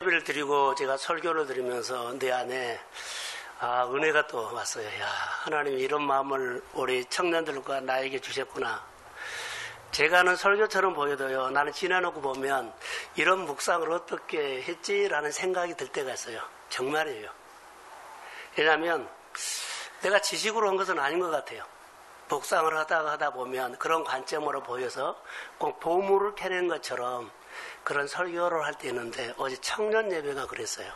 예배를 드리고 제가 설교를 드리면서 내 안에 은혜가 또 왔어요. 야, 하나님이 이런 마음을 우리 청년들과 나에게 주셨구나. 제가 하는 설교처럼 보여도요, 나는 지나놓고 보면 이런 묵상을 어떻게 했지라는 생각이 들 때가 있어요. 정말이에요. 왜냐하면 내가 지식으로 한 것은 아닌 것 같아요. 묵상을 하다 보면 그런 관점으로 보여서 꼭 보물을 캐는 것처럼 그런 설교를 할 때 있는데, 어제 청년 예배가 그랬어요.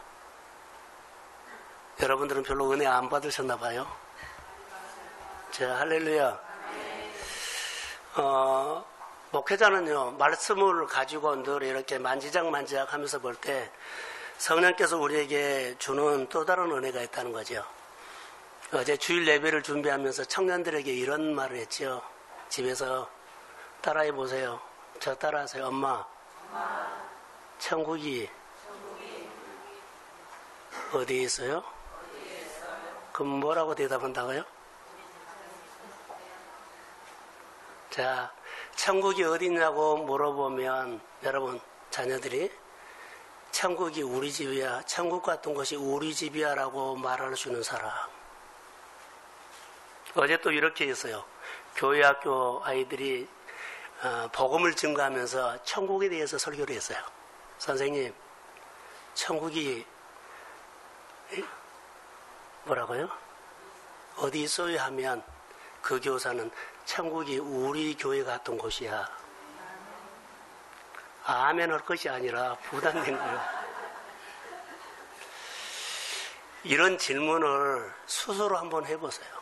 여러분들은 별로 은혜 안 받으셨나 봐요. 자, 할렐루야. 목회자는요, 말씀을 가지고 늘 이렇게 만지작 하면서 볼 때 성령께서 우리에게 주는 또 다른 은혜가 있다는 거죠. 어제 주일 예배를 준비하면서 청년들에게 이런 말을 했죠. 집에서 따라해 보세요. 저 따라하세요. 엄마, 천국이 어디에 있어요? 그럼 뭐라고 대답한다고요? 자, 천국이 어디 있냐고 물어보면 여러분, 자녀들이 천국이 우리 집이야, 천국 같은 곳이 우리 집이야 라고 말할 수 있는 사람. 어제 또 이렇게 했어요. 교회 학교 아이들이 복음을 증거하면서 천국에 대해서 설교를 했어요. 선생님, 천국이 뭐라고요? 어디 있어요? 하면 그 교사는 천국이 우리 교회 같은 곳이야. 아멘 할 것이 아니라 부담된 거예요. 이런 질문을 스스로 한번 해보세요.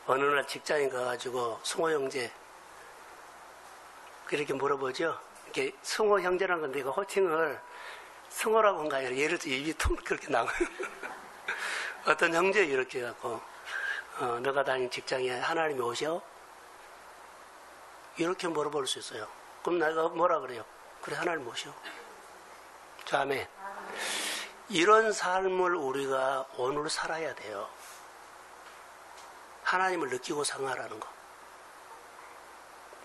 어느 날 직장에 가가지고 승호 형제 그렇게 물어보죠. 이렇게 승호 형제라는 건 내가 호칭을 승호라고 한 거 아니라 예를 들어 입이 통 그렇게 나와요. 어떤 형제 이렇게 해갖고 너가 다니는 직장에 하나님이 오셔? 이렇게 물어볼 수 있어요. 그럼 내가 뭐라 그래요? 그래, 하나님 오셔. 자, 아멘. 이런 삶을 우리가 오늘 살아야 돼요. 하나님을 느끼고 생활하는 거.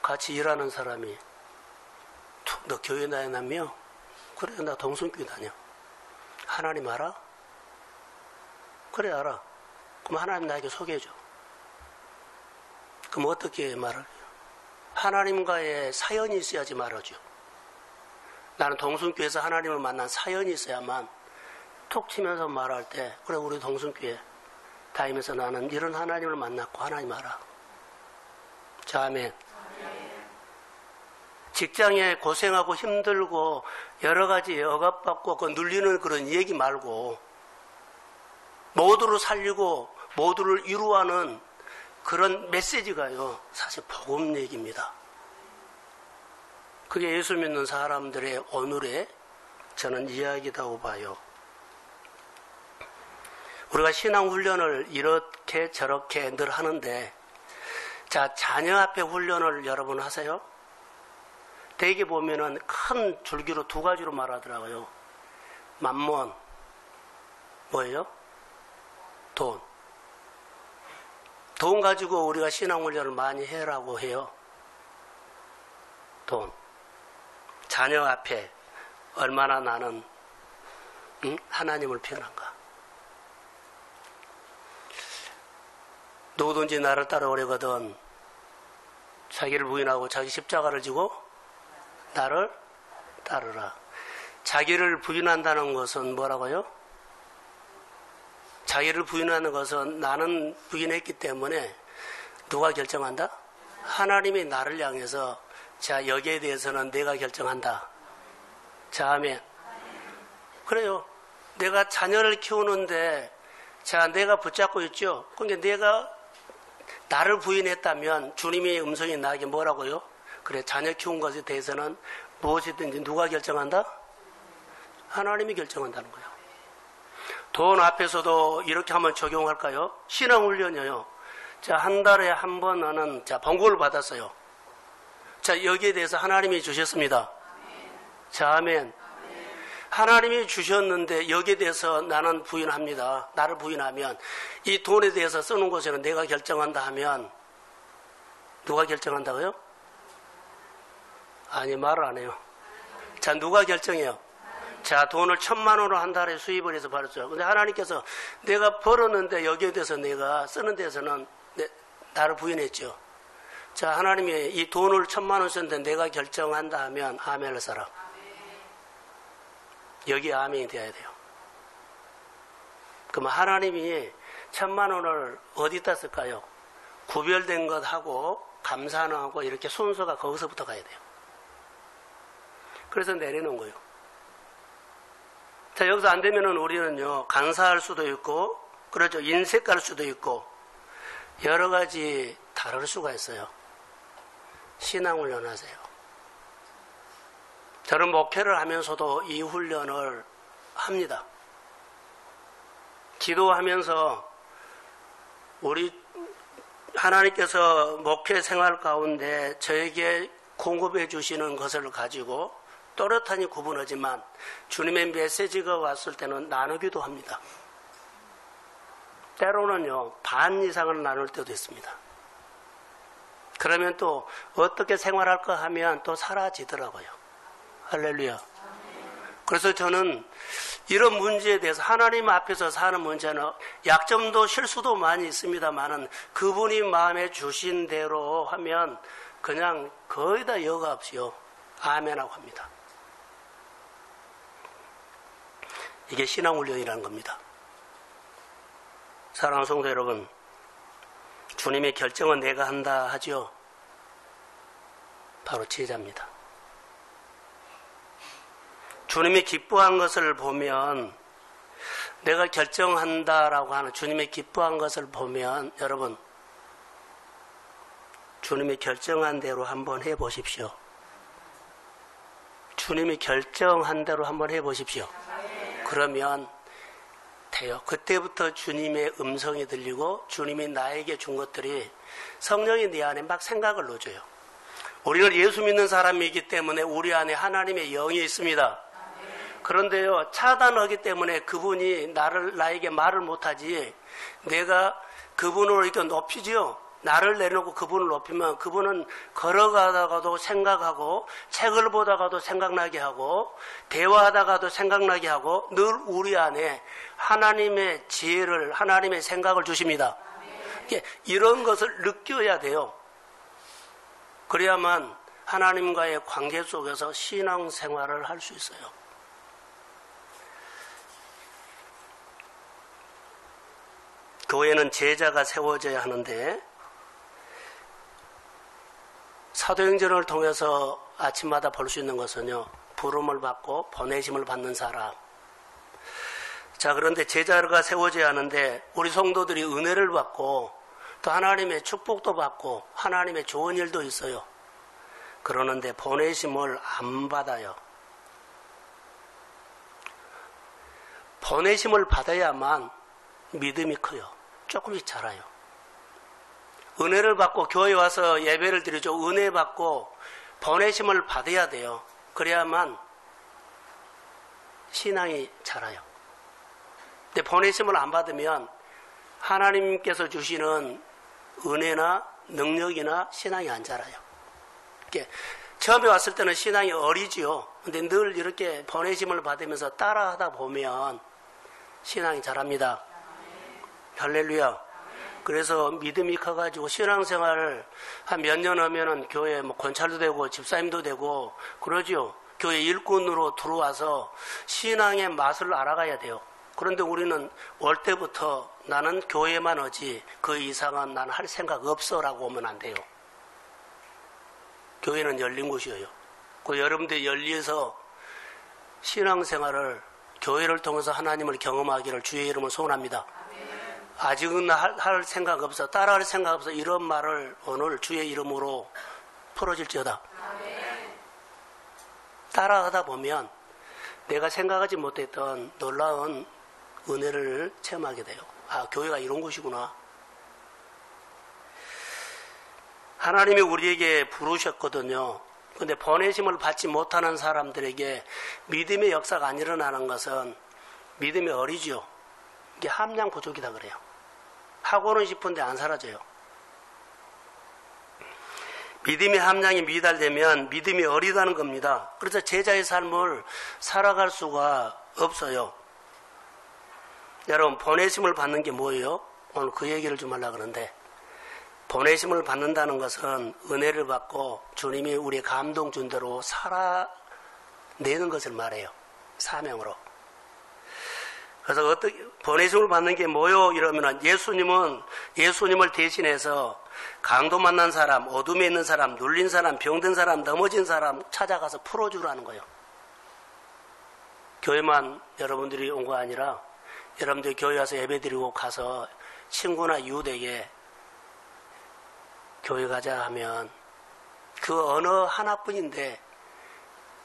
같이 일하는 사람이 너 교회 다니냐며? 그래, 나 동성교회 다녀. 하나님 알아? 그래, 알아. 그럼 하나님 나에게 소개해줘. 그럼 어떻게 말할래요? 하나님과의 사연이 있어야지 말하죠. 나는 동성교회에서 하나님을 만난 사연이 있어야만 톡 치면서 말할 때, 그래, 우리 동성교회 다니면서 나는 이런 하나님을 만났고 하나님 알아. 자, 아멘. 직장에 고생하고 힘들고 여러 가지 억압받고 그 눌리는 그런 얘기 말고 모두를 살리고 모두를 이루어하는 그런 메시지가요, 사실 복음 얘기입니다. 그게 예수 믿는 사람들의 오늘의 저는 이야기라고 봐요. 우리가 신앙훈련을 이렇게 저렇게 늘 하는데, 자, 자녀 앞에 훈련을 여러분 하세요? 대개 보면은 큰 줄기로 두 가지로 말하더라고요. 만몬, 뭐예요? 돈. 돈 가지고 우리가 신앙훈련을 많이 해라고 해요. 돈. 자녀 앞에 얼마나 나는 하나님을 표현한가. 누구든지 나를 따라오려거든 자기를 부인하고 자기 십자가를 지고 나를 따르라. 자기를 부인한다는 것은 뭐라고요? 자기를 부인하는 것은 나는 부인했기 때문에 누가 결정한다? 하나님이 나를 향해서 자, 여기에 대해서는 내가 결정한다. 자, 아멘. 그래요. 내가 자녀를 키우는데 자, 내가 붙잡고 있죠. 그러니까 내가 나를 부인했다면 주님의 음성이 나에게 뭐라고요? 그래, 자녀 키운 것에 대해서는 무엇이든지 누가 결정한다? 하나님이 결정한다는 거예요. 돈 앞에서도 이렇게 한번 적용할까요? 신앙훈련이요. 자, 한 달에 한 번 나는 자, 번거를 받았어요. 자, 여기에 대해서 하나님이 주셨습니다. 자, 아멘. 하나님이 주셨는데 여기에 대해서 나는 부인합니다. 나를 부인하면 이 돈에 대해서 쓰는 것에는 내가 결정한다 하면 누가 결정한다고요? 아니, 말을 안 해요. 자, 누가 결정해요? 자, 돈을 1,000만 원으로 한 달에 수입을 해서 벌었어요. 근데 하나님께서 내가 벌었는데 여기에 대해서 내가 쓰는 데서는 나를 부인했죠. 자, 하나님이 이 돈을 1,000만 원 썼는데 내가 결정한다 하면 아멘을 써라. 여기에 아멘이 되어야 돼요. 그러면 하나님이 1,000만 원을 어디다 쓸까요? 구별된 것하고 감사는 하고 이렇게 순서가 거기서부터 가야 돼요. 그래서 내려놓은 거예요. 자, 여기서 안 되면은 우리는요, 간사할 수도 있고, 그렇죠. 인색할 수도 있고, 여러 가지 다를 수가 있어요. 신앙훈련 하세요. 저는 목회를 하면서도 이 훈련을 합니다. 기도하면서 우리 하나님께서 목회 생활 가운데 저에게 공급해 주시는 것을 가지고 또렷하니 구분하지만 주님의 메시지가 왔을 때는 나누기도 합니다. 때로는요, 반 이상을 나눌 때도 있습니다. 그러면 또 어떻게 생활할까 하면 또 사라지더라고요. 할렐루야. 그래서 저는 이런 문제에 대해서 하나님 앞에서 사는 문제는 약점도 실수도 많이 있습니다만은 그분이 마음에 주신 대로 하면 그냥 거의 다 여과 없이요. 아멘하고 합니다. 이게 신앙훈련이라는 겁니다. 사랑하는 성도 여러분, 주님의 결정은 내가 한다 하죠. 바로 제자입니다. 주님이 기뻐한 것을 보면, 내가 결정한다라고 하는 주님의 기뻐한 것을 보면, 여러분, 주님이 결정한 대로 한번 해보십시오. 주님이 결정한 대로 한번 해보십시오. 그러면 돼요. 그때부터 주님의 음성이 들리고 주님이 나에게 준 것들이 성령이 내 안에 막 생각을 넣어줘요. 우리는 예수 믿는 사람이기 때문에 우리 안에 하나님의 영이 있습니다. 그런데요, 차단하기 때문에 그분이 나에게 말을 못하지, 내가 그분을 이렇게 높이죠. 나를 내놓고 그분을 높이면 그분은 걸어가다가도 생각하고, 책을 보다가도 생각나게 하고, 대화하다가도 생각나게 하고, 늘 우리 안에 하나님의 지혜를, 하나님의 생각을 주십니다. 이런 것을 느껴야 돼요. 그래야만 하나님과의 관계 속에서 신앙생활을 할 수 있어요. 교회는 제자가 세워져야 하는데, 사도행전을 통해서 아침마다 볼 수 있는 것은요, 부름을 받고 보내심을 받는 사람. 자, 그런데 제자가 세워져야 하는데 우리 성도들이 은혜를 받고 또 하나님의 축복도 받고 하나님의 좋은 일도 있어요. 그러는데 보내심을 안 받아요. 보내심을 받아야만 믿음이 커요. 조금씩 자라요. 은혜를 받고 교회에 와서 예배를 드리죠. 은혜 받고 보내심을 받아야 돼요. 그래야만 신앙이 자라요. 근데 보내심을 안 받으면 하나님께서 주시는 은혜나 능력이나 신앙이 안 자라요. 이렇게 처음에 왔을 때는 신앙이 어리지요. 근데 늘 이렇게 보내심을 받으면서 따라하다 보면 신앙이 자랍니다. 할렐루야. 그래서 믿음이 커가지고 신앙생활을 한 몇 년 하면은 교회 권찰도 되고 집사님도 되고 그러죠. 교회 일꾼으로 들어와서 신앙의 맛을 알아가야 돼요. 그런데 우리는 올 때부터 나는 교회만 오지 그 이상은 나는 할 생각 없어라고 오면 안 돼요. 교회는 열린 곳이에요. 그 여러분들이 열려서 신앙생활을 교회를 통해서 하나님을 경험하기를 주의 이름으로 소원합니다. 아직은 할 생각 없어, 따라할 생각 없어, 이런 말을 오늘 주의 이름으로 풀어질지어다. 따라하다 보면 내가 생각하지 못했던 놀라운 은혜를 체험하게 돼요. 아, 교회가 이런 곳이구나. 하나님이 우리에게 부르셨거든요. 근데 보내심을 받지 못하는 사람들에게 믿음의 역사가 안 일어나는 것은 믿음이 어리죠. 이게 함량 부족이다 그래요. 하고는 싶은데 안 사라져요. 믿음의 함량이 미달되면 믿음이 어리다는 겁니다. 그래서 제자의 삶을 살아갈 수가 없어요. 여러분, 보내심을 받는 게 뭐예요? 오늘 그 얘기를 좀 하려고 그러는데, 보내심을 받는다는 것은 은혜를 받고 주님이 우리의 감동 준 대로 살아내는 것을 말해요. 사명으로. 그래서 어떻게 보내심을 받는 게 뭐요? 이러면 예수님을 대신해서 강도 만난 사람, 어둠에 있는 사람, 눌린 사람, 병든 사람, 넘어진 사람 찾아가서 풀어주라는 거예요. 교회만 여러분들이 온 거 아니라 여러분들이 교회 와서 예배드리고 가서 친구나 이웃에게 교회 가자 하면 그 언어 하나뿐인데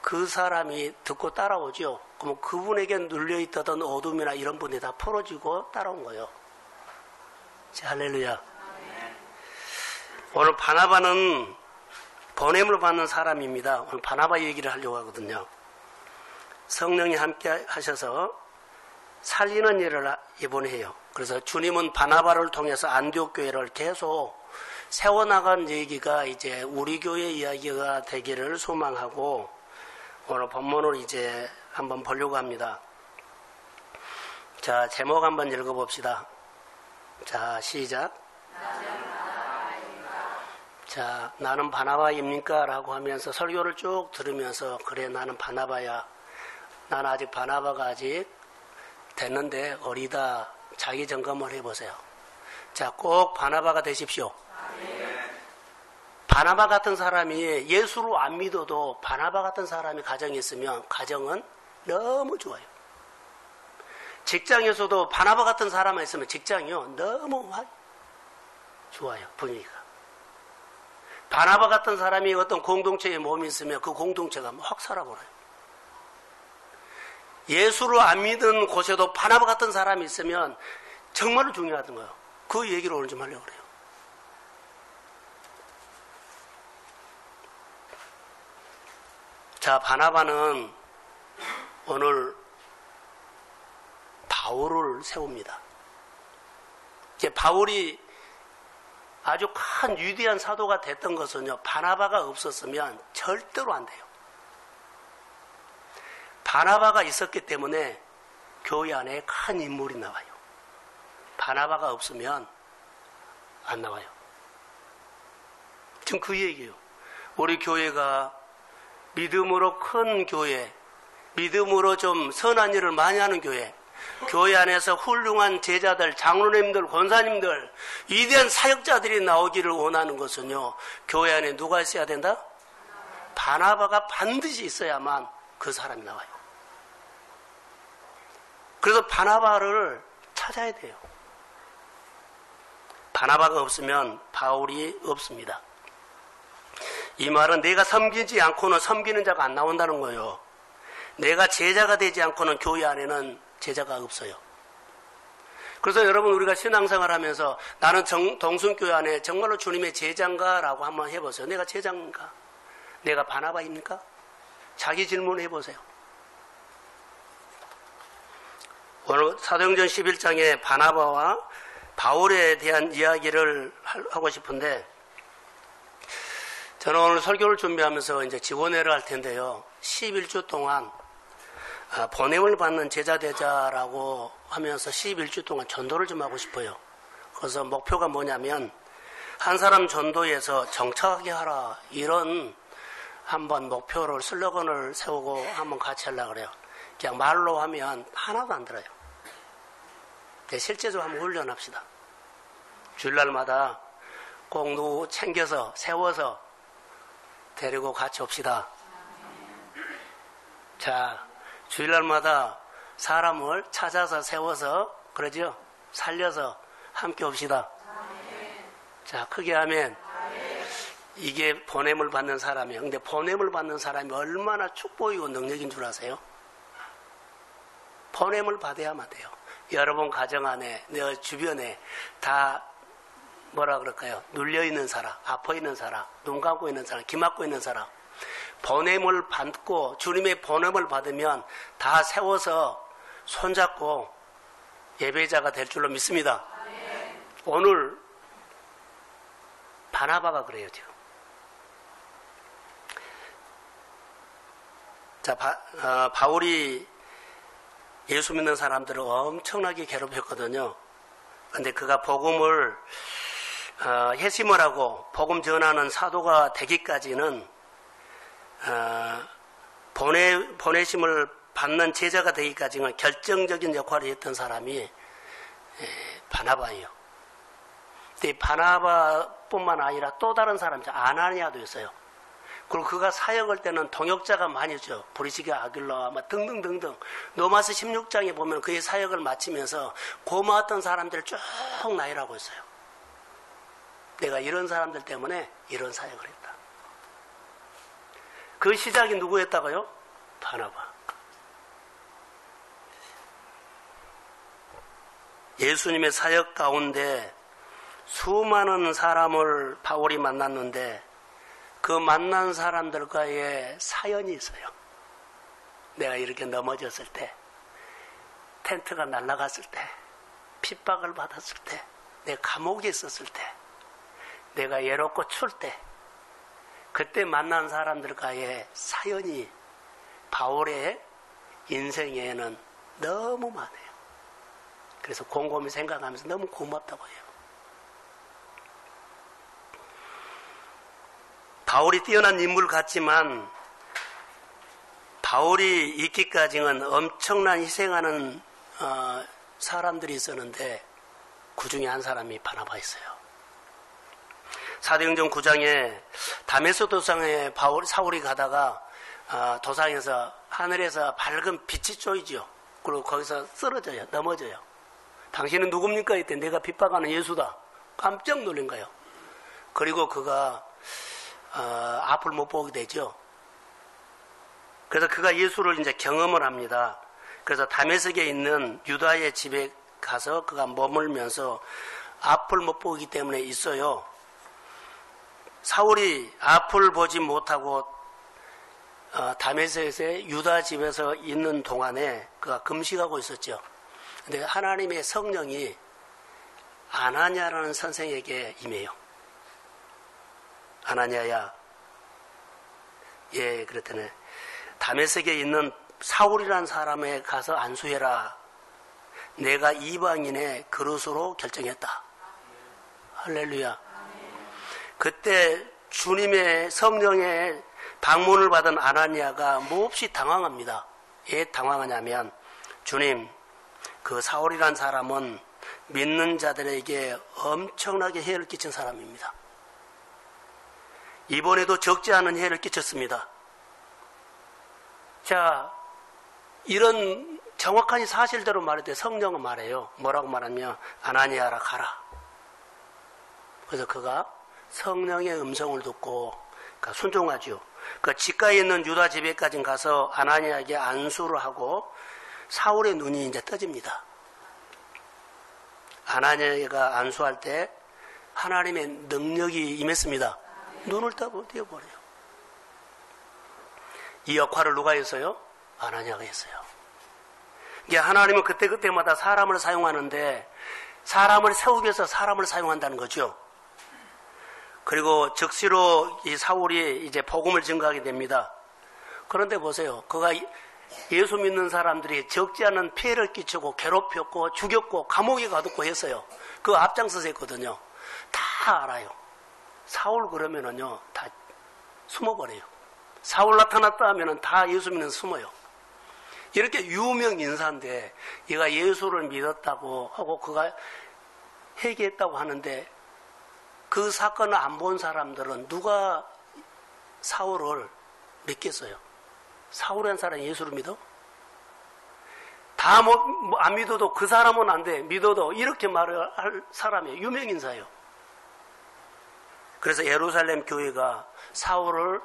그 사람이 듣고 따라오죠. 그럼 그분에게 눌려있던 어둠이나 이런 분이 다 풀어지고 따라온 거예요. 자, 할렐루야. 오늘 바나바는 보냄을 받는 사람입니다. 오늘 바나바 얘기를 하려고 하거든요. 성령이 함께 하셔서 살리는 일을 이번에 해요. 그래서 주님은 바나바를 통해서 안디옥 교회를 계속 세워나간 얘기가 이제 우리 교회 이야기가 되기를 소망하고 오늘 본문을 이제 한번 보려고 합니다. 자, 제목 한번 읽어봅시다. 자, 시작. 자, 나는 바나바입니까? 라고 하면서 설교를 쭉 들으면서 그래, 나는 바나바야. 나는 아직 바나바가 아직 됐는데 어리다. 자기 점검을 해보세요. 자, 꼭 바나바가 되십시오. 바나바 같은 사람이 예수를 안 믿어도 바나바 같은 사람이 가정에 있으면 가정은 너무 좋아요. 직장에서도 바나바 같은 사람이 있으면 직장이요 너무 좋아요. 분위기가. 바나바 같은 사람이 어떤 공동체에 몸이 있으면 그 공동체가 확 살아버려요. 예수를 안 믿은 곳에도 바나바 같은 사람이 있으면 정말로 중요하던 거예요. 그 얘기를 오늘 좀 하려고 그래요. 자, 바나바는 오늘 바울을 세웁니다. 이제 바울이 아주 큰 위대한 사도가 됐던 것은요, 바나바가 없었으면 절대로 안 돼요. 바나바가 있었기 때문에 교회 안에 큰 인물이 나와요. 바나바가 없으면 안 나와요. 지금 그 얘기예요. 우리 교회가 믿음으로 큰 교회, 믿음으로 좀 선한 일을 많이 하는 교회, 교회 안에서 훌륭한 제자들, 장로님들, 권사님들, 위대한 사역자들이 나오기를 원하는 것은요, 교회 안에 누가 있어야 된다? 바나바가 반드시 있어야만 그 사람이 나와요. 그래서 바나바를 찾아야 돼요. 바나바가 없으면 바울이 없습니다. 이 말은 내가 섬기지 않고는 섬기는 자가 안 나온다는 거예요. 내가 제자가 되지 않고는 교회 안에는 제자가 없어요. 그래서 여러분, 우리가 신앙생활 하면서 나는 동순교회 안에 정말로 주님의 제자인가? 라고 한번 해보세요. 내가 제자인가? 내가 바나바입니까? 자기 질문을 해보세요. 오늘 사도행전 11장에 바나바와 바울에 대한 이야기를 하고 싶은데, 저는 오늘 설교를 준비하면서 이제 지원회를 할 텐데요. 11주 동안 보냄을 받는 제자되자라고 하면서 11주 동안 전도를 좀 하고 싶어요. 그래서 목표가 뭐냐면 한 사람 전도에서 정착하게 하라, 이런 한번 목표를, 슬로건을 세우고 한번 같이 하려고 그래요. 그냥 말로 하면 하나도 안 들어요. 실제적으로 한번 훈련합시다. 주일날마다 꼭 누구 챙겨서 세워서 데리고 같이 옵시다. 자, 주일날마다 사람을 찾아서 세워서, 그러죠? 살려서 함께 옵시다. 자, 크게 하면 이게 보냄을 받는 사람이에요. 근데 보냄을 받는 사람이 얼마나 축복이고 능력인 줄 아세요? 보냄을 받아야만 돼요. 여러분 가정 안에, 내 주변에 다 뭐라 그럴까요? 눌려있는 사람, 아파있는 사람, 눈 감고 있는 사람, 귀 막고 있는 사람, 보냄을 받고 주님의 보냄을 받으면 다 세워서 손잡고 예배자가 될 줄로 믿습니다. 오늘 바나바가 그래요. 지금 자, 바울이 예수 믿는 사람들을 엄청나게 괴롭혔거든요. 근데 그가 복음을 회심을 하고 복음 전하는 사도가 되기까지는 보내심을 받는 제자가 되기까지는 결정적인 역할을 했던 사람이 바나바예요. 근데 바나바뿐만 아니라 또 다른 사람, 아나니아도 있어요. 그리고 그가 사역할 때는 동역자가 많이 있죠. 브리시가 아길라 등등등등. 로마서 16장에 보면 그의 사역을 마치면서 고마웠던 사람들을 쭉 나열하고 있어요. 내가 이런 사람들 때문에 이런 사역을 했다. 그 시작이 누구였다고요? 바나바. 예수님의 사역 가운데 수많은 사람을 바울이 만났는데 그 만난 사람들과의 사연이 있어요. 내가 이렇게 넘어졌을 때, 텐트가 날아갔을 때, 핍박을 받았을 때, 내가 감옥에 있었을 때, 내가 외롭고 추울 때, 그때 만난 사람들과의 사연이 바울의 인생에는 너무 많아요. 그래서 곰곰이 생각하면서 너무 고맙다고 해요. 바울이 뛰어난 인물 같지만 바울이 있기까지는 엄청난 희생하는 사람들이 있었는데 그 중에 한 사람이 바나바였어요. 사도행전 9장에 다메섹 도상에 사울이 가다가 도상에서 하늘에서 밝은 빛이 쏘이죠. 그리고 거기서 쓰러져요. 넘어져요. 당신은 누굽니까? 이때 내가 핍박하는 예수다. 깜짝 놀란 거예요. 그리고 그가 앞을 못 보게 되죠. 그래서 그가 예수를 이제 경험을 합니다. 그래서 다메섹에 있는 유다의 집에 가서 그가 머물면서 앞을 못 보기 때문에 있어요. 사울이 앞을 보지 못하고 다메섹의 유다 집에서 있는 동안에 그가 금식하고 있었죠. 근데 하나님의 성령이 아나니아라는 선생에게 임해요. 아나니아야, 예, 그랬더니 다메섹에 있는 사울이라는 사람에 가서 안수해라. 내가 이방인의 그릇으로 결정했다. 할렐루야. 그때 주님의 성령의 방문을 받은 아나니아가 몹시 당황합니다. 왜 당황하냐면 주님, 그 사울이라는 사람은 믿는 자들에게 엄청나게 해를 끼친 사람입니다. 이번에도 적지 않은 해를 끼쳤습니다. 자, 이런 정확한 사실대로 말할 때 성령은 말해요. 뭐라고 말하면 아나니아라 가라. 그래서 그가 성령의 음성을 듣고 순종하죠. 그 집가에 있는 유다 집에까지 가서 아나니아에게 안수를 하고 사울의 눈이 이제 떠집니다. 아나니아가 안수할 때 하나님의 능력이 임했습니다. 눈을 떼어버려요. 이 역할을 누가 했어요? 아나니아가 했어요. 이게 하나님은 그때그때마다 사람을 사용하는데 사람을 세우기 위해서 사람을 사용한다는 거죠. 그리고 즉시로 이 사울이 이제 복음을 증거하게 됩니다. 그런데 보세요. 그가 예수 믿는 사람들이 적지 않은 피해를 끼치고 괴롭혔고 죽였고 감옥에 가두고 했어요. 그 앞장서서 했거든요. 다 알아요. 사울 그러면은요, 다 숨어버려요. 사울 나타났다 하면은 다 예수 믿는 숨어요. 이렇게 유명 인사인데, 얘가 예수를 믿었다고 하고 그가 회개했다고 하는데, 그 사건을 안 본 사람들은 누가 사울을 믿겠어요? 사울이라는 사람이 예수를 믿어? 다 안 믿어도 그 사람은 안 돼. 믿어도 이렇게 말을 할 사람이에요. 유명 인사예요. 그래서 예루살렘 교회가 사울을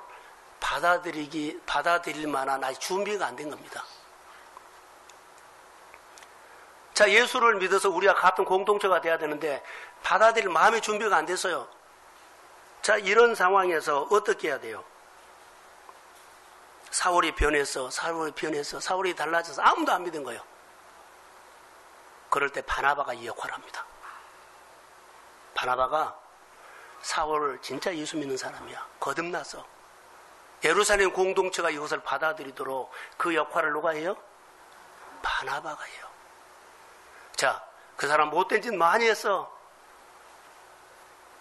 받아들일 만한 아직 준비가 안 된 겁니다. 자, 예수를 믿어서 우리가 같은 공동체가 돼야 되는데 받아들일 마음의 준비가 안 됐어요. 자, 이런 상황에서 어떻게 해야 돼요? 사울이 변했어. 사울이 달라져서 아무도 안 믿은 거예요. 그럴 때 바나바가 이 역할을 합니다. 바나바가 사울을 진짜 예수 믿는 사람이야. 거듭났어. 예루살렘 공동체가 이것을 받아들이도록 그 역할을 누가 해요? 바나바가 해요. 자, 그 사람 못된 짓 많이 했어.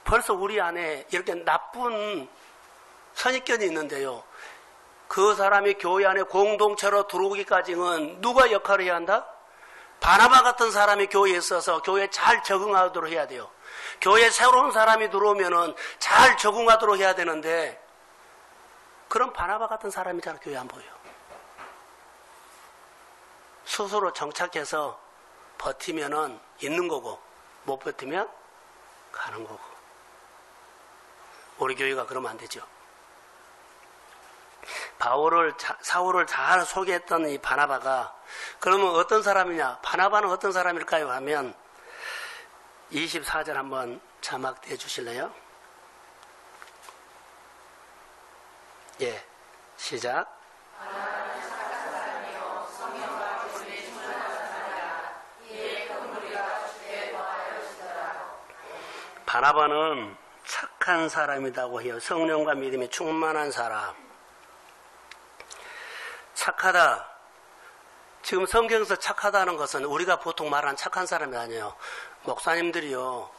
벌써 우리 안에 이렇게 나쁜 선입견이 있는데요. 그 사람이 교회 안에 공동체로 들어오기까지는 누가 역할을 해야 한다? 바나바 같은 사람이 교회에 있어서 교회에 잘 적응하도록 해야 돼요. 교회에 새로운 사람이 들어오면은 잘 적응하도록 해야 되는데, 그런 바나바 같은 사람이 잘 교회에 안 보여요. 스스로 정착해서 버티면은 있는 거고, 못 버티면 가는 거고. 우리 교회가 그러면 안 되죠. 사울을 잘 소개했던 이 바나바가 그러면 어떤 사람이냐? 바나바는 어떤 사람일까요? 하면 24절 한번 자막해 주실래요? 예, 시작. 바나바는 착한 사람이라고 해요. 성령과 믿음이 충만한 사람. 착하다. 지금 성경에서 착하다는 것은 우리가 보통 말하는 착한 사람이 아니에요. 목사님들이요,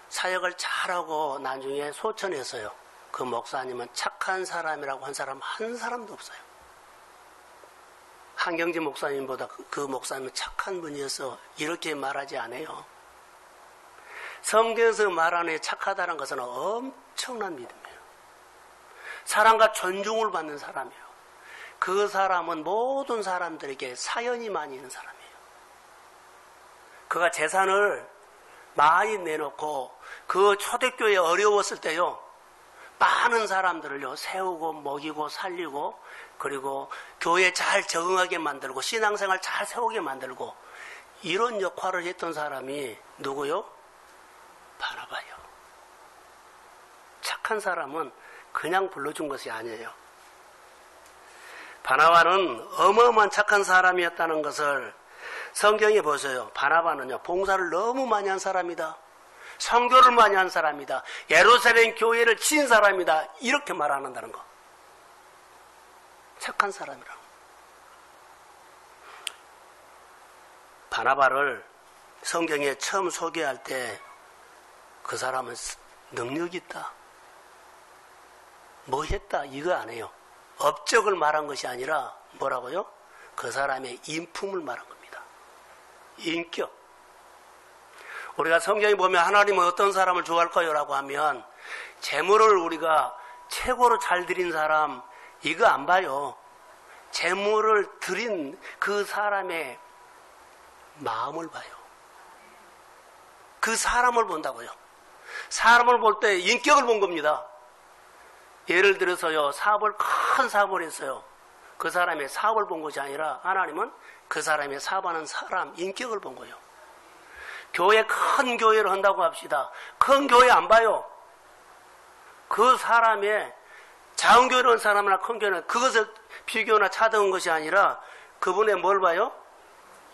사역을 잘하고 나중에 소천했어요. 그 목사님은 착한 사람이라고 한 사람 한 사람도 없어요. 한경지 목사님보다 그 목사님은 착한 분이어서 이렇게 말하지 않아요. 성경에서 말하는 착하다는 것은 엄청난 믿음이에요. 사랑과 존중을 받는 사람이에요. 그 사람은 모든 사람들에게 사연이 많이 있는 사람이에요. 그가 재산을 많이 내놓고 그 초대교회에 어려웠을 때요, 많은 사람들을요 세우고 먹이고 살리고, 그리고 교회에 잘 적응하게 만들고 신앙생활 잘 세우게 만들고, 이런 역할을 했던 사람이 누구요? 바나바요. 착한 사람은 그냥 불러준 것이 아니에요. 바나바는 어마어마한 착한 사람이었다는 것을 성경에 보세요. 바나바는요, 봉사를 너무 많이 한 사람이다. 선교를 많이 한 사람이다. 예루살렘 교회를 친 사람이다. 이렇게 말한다는 거. 착한 사람이라고. 바나바를 성경에 처음 소개할 때 그 사람은 능력이 있다, 뭐 했다, 이거 안 해요. 업적을 말한 것이 아니라 뭐라고요? 그 사람의 인품을 말한 겁니다. 인격. 우리가 성경에 보면 하나님은 어떤 사람을 좋아할까요? 라고 하면 재물을 우리가 최고로 잘 드린 사람, 이거 안 봐요. 재물을 드린 그 사람의 마음을 봐요. 그 사람을 본다고요. 사람을 볼 때 인격을 본 겁니다. 예를 들어서요, 큰 사업을 했어요. 그 사람의 사업을 본 것이 아니라 하나님은 그 사람의 사업하는 사람 인격을 본 거예요. 교회, 큰 교회를 한다고 합시다. 큰 교회 안 봐요. 그 사람의 작은 교회를 한 사람이나 큰 교회는 그것을 비교나 차등한 것이 아니라 그분의 뭘 봐요?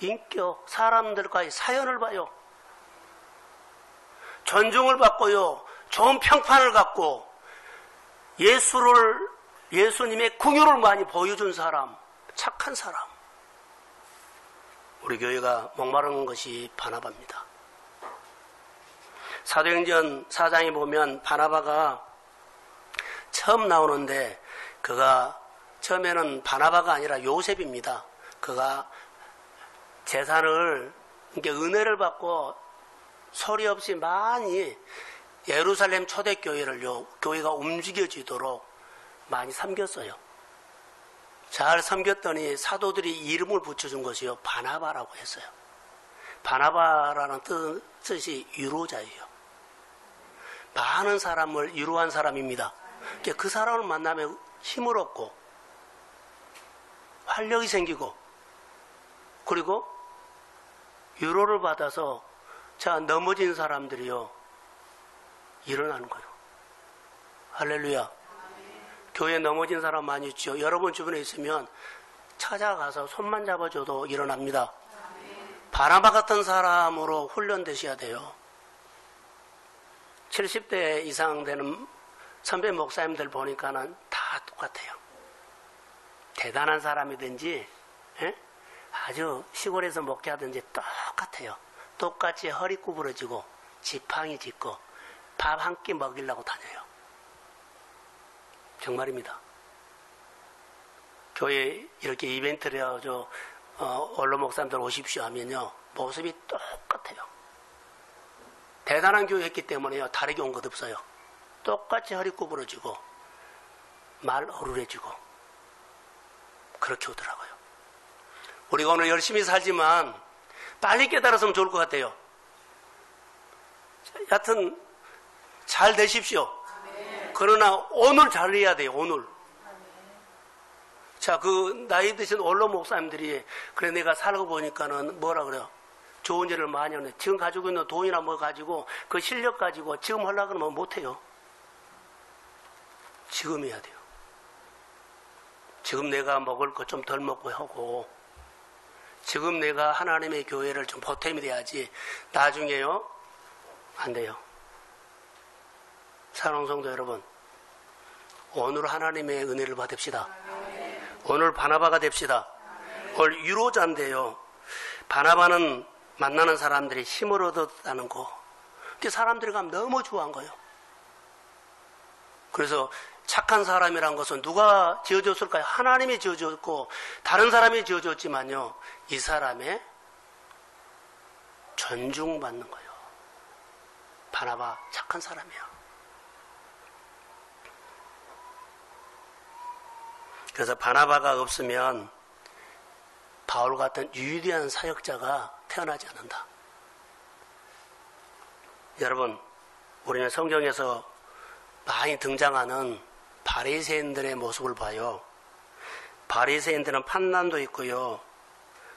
인격, 사람들과의 사연을 봐요. 존중을 받고요, 좋은 평판을 갖고 예수님의 긍휼을 많이 보여준 사람, 착한 사람. 우리 교회가 목마른 것이 바나바입니다. 사도행전 4장에 보면 바나바가 처음 나오는데, 그가 처음에는 바나바가 아니라 요셉입니다. 그가 재산을, 은혜를 받고 소리 없이 많이 예루살렘 초대교회를요, 교회가 움직여지도록 많이 섬겼어요. 잘 섬겼더니 사도들이 이름을 붙여준 것이요, 바나바라고 했어요. 바나바라는 뜻이 위로자예요. 많은 사람을 위로한 사람입니다. 그 사람을 만나면 힘을 얻고 활력이 생기고, 그리고 위로를 받아서 넘어진 사람들이요 일어나는 거예요. 할렐루야. 교회에 넘어진 사람 많이 있죠. 여러분 주변에 있으면 찾아가서 손만 잡아줘도 일어납니다. 바나바 같은 사람으로 훈련되셔야 돼요. 70대 이상 되는 선배 목사님들 보니까는 다 똑같아요. 대단한 사람이든지 아주 시골에서 목회하든지 똑같아요. 똑같이 허리 구부러지고 지팡이 짚고 밥 한 끼 먹이려고 다녀요. 정말입니다. 교회 이렇게 이벤트를 해가지고 언론 목사님들 오십시오 하면요 모습이 똑같아요. 대단한 교회 했기 때문에요 다르게 온 것 없어요. 똑같이 허리 구부러지고 말 어루해지고 그렇게 오더라고요. 우리가 오늘 열심히 살지만 빨리 깨달았으면 좋을 것 같아요. 여하튼 잘 되십시오. 그러나 오늘 잘 해야 돼요. 오늘. 자, 그 나이 드신 언론 목사님들이 그래 내가 살고 보니까는 뭐라 그래요? 좋은 일을 많이 하네. 지금 가지고 있는 돈이나 뭐 가지고 그 실력 가지고 지금 하려고 그러면 못해요. 지금 해야 돼요. 지금 내가 먹을 거 좀 덜 먹고 하고 지금 내가 하나님의 교회를 좀 보탬이 돼야지 나중에요 안 돼요. 사랑하는 성도 여러분, 오늘 하나님의 은혜를 받읍시다. 오늘 바나바가 됩시다. 오늘 유로자인데요. 바나바는 만나는 사람들이 힘을 얻었다는 거. 근데 사람들이 가면 너무 좋아한 거예요. 그래서 착한 사람이란 것은 누가 지어줬을까요? 하나님이 지어줬고 다른 사람이 지어줬지만요. 이 사람의 존중받는 거예요. 바나바 착한 사람이에요. 그래서 바나바가 없으면 바울 같은 위대한 사역자가 태어나지 않는다. 여러분, 우리는 성경에서 많이 등장하는 바리새인들의 모습을 봐요. 바리새인들은 판단도 있고요.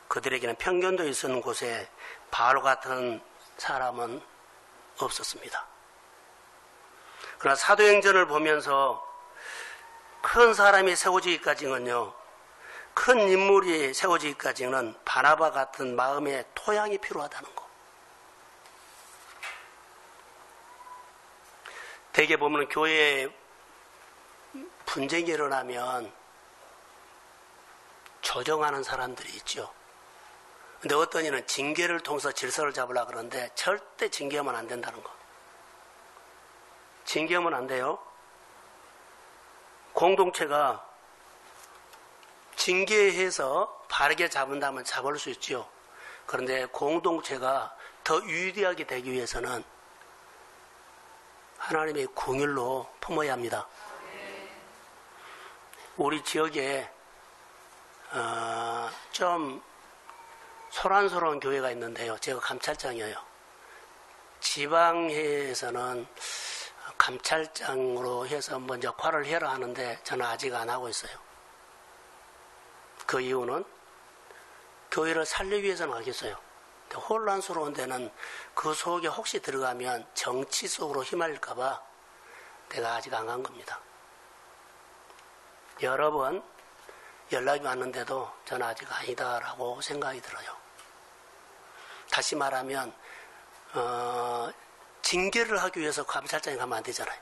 그들에게는 편견도 있었는 곳에 바울 같은 사람은 없었습니다. 그러나 사도행전을 보면서 큰 사람이 세워지기까지는요, 큰 인물이 세워지기까지는 바나바 같은 마음의 토양이 필요하다는 거. 대개 보면 교회에 분쟁이 일어나면 조정하는 사람들이 있죠. 근데 어떤 이는 징계를 통해서 질서를 잡으려고 그러는데 절대 징계하면 안 된다는 거. 징계하면 안 돼요. 공동체가 징계해서 바르게 잡은다면 잡을 수 있지요. 그런데 공동체가 더 위대하게 되기 위해서는 하나님의 긍휼로 품어야 합니다. 우리 지역에 좀 소란스러운 교회가 있는데요. 제가 감찰장이에요. 지방회에서는 감찰장으로 해서 먼저 역할을 해라 하는데 저는 아직 안 하고 있어요. 그 이유는 교회를 살리기 위해서는 하겠어요. 혼란스러운 데는 그 속에 혹시 들어가면 정치 속으로 휘말릴까봐 내가 아직 안 간 겁니다. 여러 번 연락이 왔는데도 저는 아직 아니다라고 생각이 들어요. 다시 말하면 징계를 하기 위해서 감찰장에 가면 안 되잖아요.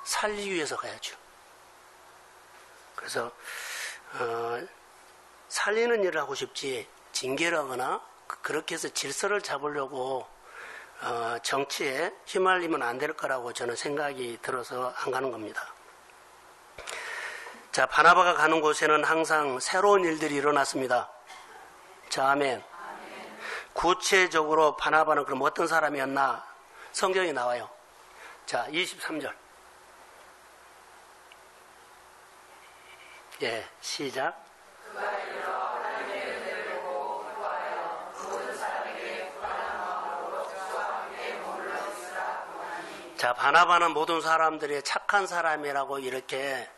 살리기 위해서 가야죠. 그래서 살리는 일을 하고 싶지 징계를 하거나 그렇게 해서 질서를 잡으려고 정치에 휘말리면 안 될 거라고 저는 생각이 들어서 안 가는 겁니다. 자, 바나바가 가는 곳에는 항상 새로운 일들이 일어났습니다. 자, 아멘. 구체적으로 바나바는 그럼 어떤 사람이었나? 성경에 나와요. 자, 23절. 예, 시작. 자, 바나바는 모든 사람들이 착한 사람이라고 이렇게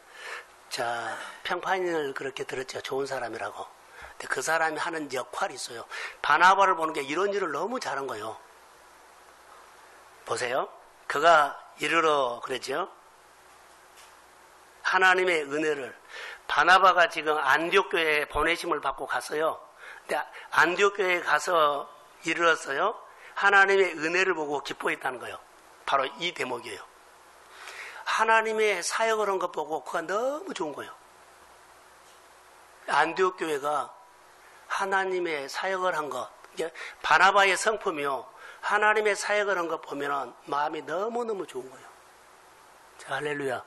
평판을 그렇게 들었죠. 좋은 사람이라고. 근데 그 사람이 하는 역할이 있어요. 바나바를 보는 게 이런 일을 너무 잘한 거예요. 보세요. 그가 이르러 그랬죠. 하나님의 은혜를. 바나바가 지금 안디옥 교회에 보내심을 받고 갔어요. 근데 안디옥 교회에 가서 이르렀어요. 하나님의 은혜를 보고 기뻐했다는 거예요. 바로 이 대목이에요. 하나님의 사역을 한 것 보고 그가 너무 좋은 거예요. 안디옥 교회가 하나님의 사역을 한 것, 바나바의 성품이요, 하나님의 사역을 한 것 보면 마음이 너무너무 좋은 거예요. 자, 할렐루야.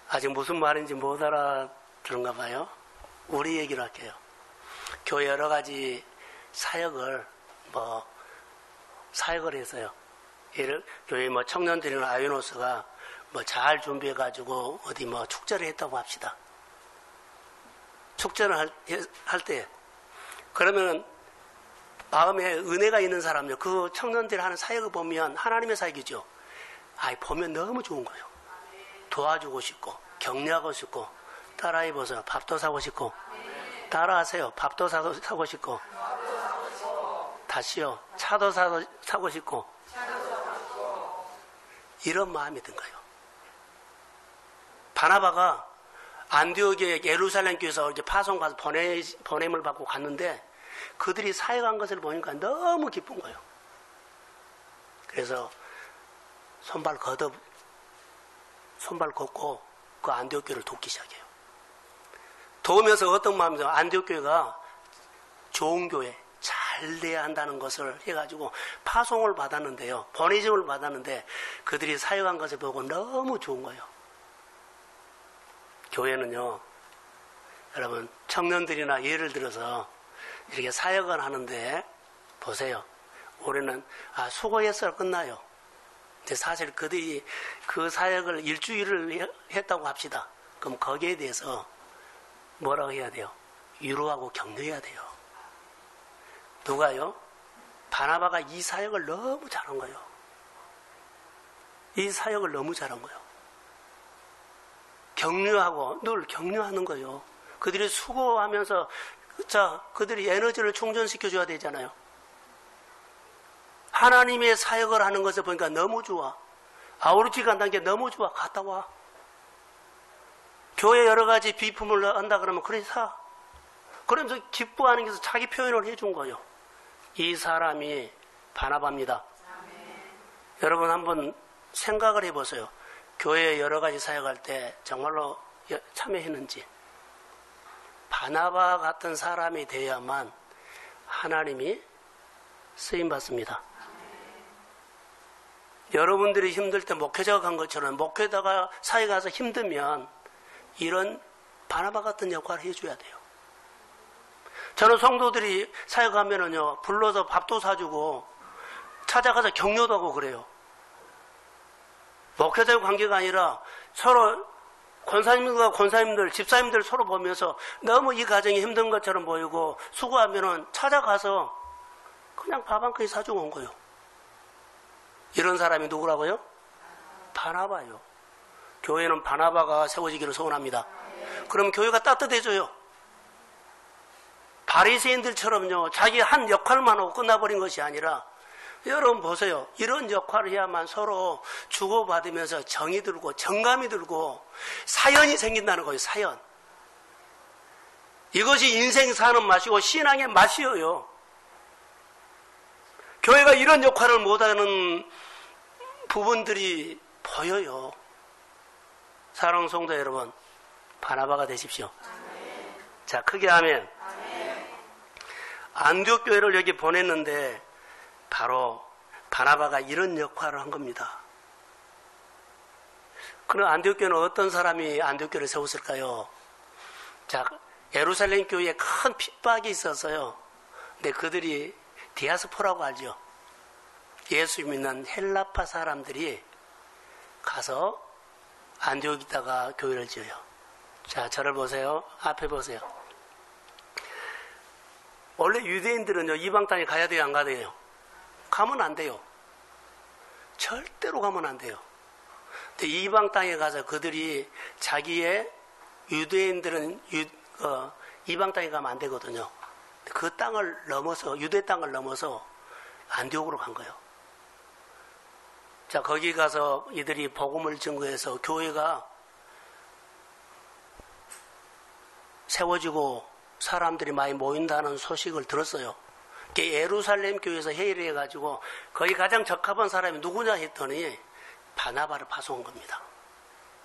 아직 무슨 말인지 못 알아들은가 봐요. 우리 얘기를 할게요. 교회 여러 가지 사역을 사역을 했어요. 교회 청년들이나 아이노스가 잘 준비해가지고 어디 축제를 했다고 합시다. 축제를 할 때, 그러면 마음에 은혜가 있는 사람요, 그 청년들이 하는 사역을 보면 하나님의 사역이죠. 보면 너무 좋은 거예요. 도와주고 싶고, 격려하고 싶고, 따라해보세요. 밥도 사고 싶고, 따라하세요. 밥도 사고 싶고, 다시요. 차도 사고 싶고, 이런 마음이 든 거예요. 바나바가 안디옥의 예루살렘 교회에서 이제 파송 가서 보냄을 받고 갔는데 그들이 사역한 것을 보니까 너무 기쁜 거예요. 그래서 손발 걷고 그 안디옥 교회를 돕기 시작해요. 도우면서 어떤 마음이죠? 안디옥 교회가 좋은 교회, 잘 돼야 한다는 것을 해가지고 파송을 받았는데요. 보내심을 받았는데 그들이 사역한 것을 보고 너무 좋은 거예요. 교회는요, 여러분, 청년들이나 예를 들어서 이렇게 사역을 하는데, 보세요. 올해는, 수고해서 끝나요. 근데 사실 그들이 그 사역을 일주일을 했다고 합시다. 그럼 거기에 대해서 뭐라고 해야 돼요? 위로하고 격려해야 돼요. 누가요? 바나바가 이 사역을 너무 잘한 거예요. 이 사역을 너무 잘한 거예요. 격려하고 늘 격려하는 거예요. 그들이 수고하면서 그들이 에너지를 충전시켜줘야 되잖아요. 하나님의 사역을 하는 것을 보니까 너무 좋아. 아우르치 간다는 게 너무 좋아. 갔다 와. 교회 여러 가지 비품을 한다 그러면 그래 사. 그러면서 기뻐하는 것에서 자기 표현을 해준 거예요. 이 사람이 바나바입니다. 여러분 한번 생각을 해보세요. 교회에 여러 가지 사역할 때 정말로 참여했는지. 바나바 같은 사람이 되어야만 하나님이 쓰임받습니다. 여러분들이 힘들 때 목회자가 간 것처럼 목회자가 사회 가서 힘들면 이런 바나바 같은 역할을 해줘야 돼요. 저는 성도들이 사역하면은요, 불러서 밥도 사주고 찾아가서 격려도 하고 그래요. 목회자의 관계가 아니라 서로 권사님들과 권사님들, 집사님들 서로 보면서 너무 이 가정이 힘든 것처럼 보이고 수고하면은 찾아가서 그냥 밥 한 그릇 사주고 온 거예요. 이런 사람이 누구라고요? 바나바요. 교회는 바나바가 세워지기를 소원합니다. 그럼 교회가 따뜻해져요. 바리새인들처럼요, 자기 한 역할만 하고 끝나버린 것이 아니라, 여러분 보세요. 이런 역할을 해야만 서로 주고받으면서 정이 들고 정감이 들고 사연이 생긴다는 거예요. 사연. 이것이 인생 사는 맛이고 신앙의 맛이에요. 교회가 이런 역할을 못하는 부분들이 보여요. 사랑하는 성도 여러분, 바나바가 되십시오. 자, 크게 하면 안디옥 교회를 여기 보냈는데 바로 바나바가 이런 역할을 한 겁니다. 그럼 안디옥 교회는 어떤 사람이 안디옥 교회를 세웠을까요? 자, 예루살렘 교회에 큰 핍박이 있었어요. 근데 그들이 디아스포라고 알죠? 예수 믿는 헬라파 사람들이 가서 안디옥에다가 교회를 지어요. 자, 저를 보세요. 앞에 보세요. 원래 유대인들은요, 이방 땅에 가야 돼요, 안 가야 돼요? 가면 안 돼요. 절대로 가면 안 돼요. 근데 이방 땅에 가서 그들이 자기의 유대인들은 이방 땅에 가면 안 되거든요. 그 땅을 넘어서, 유대 땅을 넘어서 안디옥으로 간 거예요. 자, 거기 가서 이들이 복음을 증거해서 교회가 세워지고 사람들이 많이 모인다는 소식을 들었어요. 예루살렘 교회에서 회의를 해가지고 거기 가장 적합한 사람이 누구냐 했더니 바나바를 파송한 겁니다.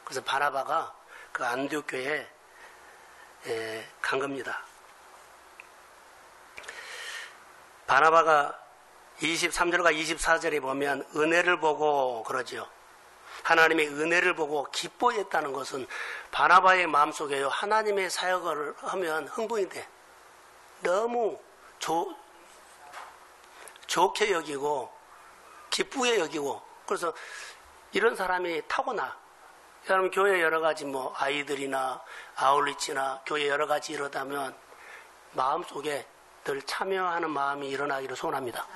그래서 바나바가 그 안디옥 교회에 간 겁니다. 바나바가 23절과 24절에 보면 은혜를 보고 그러죠. 하나님의 은혜를 보고 기뻐했다는 것은 바나바의 마음속에요. 하나님의 사역을 하면 흥분이 돼. 너무 좋게 여기고 기쁘게 여기고, 그래서 이런 사람이 타고나. 여러분 교회 여러 가지 뭐 아이들이나 아울리치나 교회 여러 가지 이러다면 마음속에 늘 참여하는 마음이 일어나기를 소원합니다.